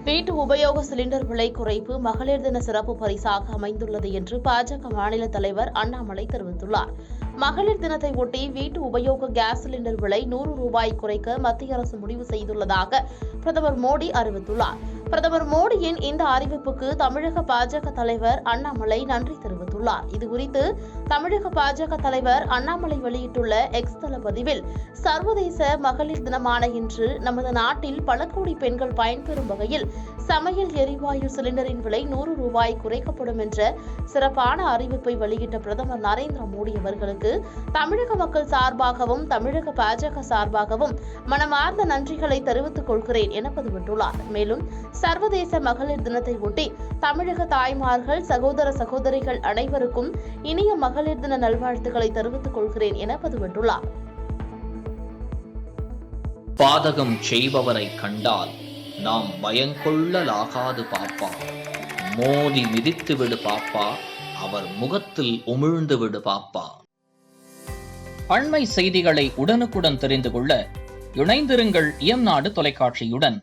வீட்டு உபயோக சிலிண்டர் விலை குறைப்பு மகளிர் தின சிறப்பு பரிசாக அமைந்துள்ளது என்று பாஜக மாநில தலைவர் அண்ணாமலை தெரிவித்துள்ளார். மகளிர் தினத்தை ஒட்டி வீட்டு உபயோக கேஸ் சிலிண்டர் விலை ₹100 குறைக்க மத்திய அரசு முடிவு செய்துள்ளதாக பிரதமர் மோடி அறிவித்துள்ளார். பிரதமர் மோடியின் இந்த அறிவிப்புக்கு தமிழக பாஜக தலைவர் அண்ணாமலை நன்றி தெரிவித்துள்ளார். இதுகுறித்து தமிழக பாஜக தலைவர் அண்ணாமலை வெளியிட்டுள்ள எக்ஸ் தள பதிவில், சர்வதேச மகளிர் தினமான இன்று நமது நாட்டில் பல கோடி பெண்கள் பயன்பெறும் வகையில் சமையல் எரிவாயு சிலிண்டரின் விலை ₹100 குறைக்கப்படும் என்ற சிறப்பான அறிவிப்பை வெளியிட்ட பிரதமர் நரேந்திர மோடி அவர்களுக்கு தமிழக மக்கள் சார்பாகவும் தமிழக பாஜக சார்பாகவும் மனமார்ந்த நன்றிகளை தெரிவித்துக் கொள்கிறேன் என பதிவிட்டுள்ளார். மேலும் சர்வதேச மகளிர் தினத்தை ஒட்டி தமிழக தாய்மார்கள், சகோதர சகோதரிகள் அனைவருக்கும் இனிய மகளிர் தின நல்வாழ்த்துக்களை தெரிவித்துக் கொள்கிறேன் என பதிவிட்டுள்ளார். பாதகம் செய்பவரை கண்டால் நாம் பயங்கொள்ளலாகாது பாப்பா, மோதி மிதித்து விடு பாப்பா, அவர் முகத்தில் உமிழ்ந்து விடு பாப்பா. அண்மை செய்திகளை உடனுக்குடன் தெரிந்து கொள்ள இணைந்திருங்கள் இயம்நாடு தொலைக்காட்சியுடன்.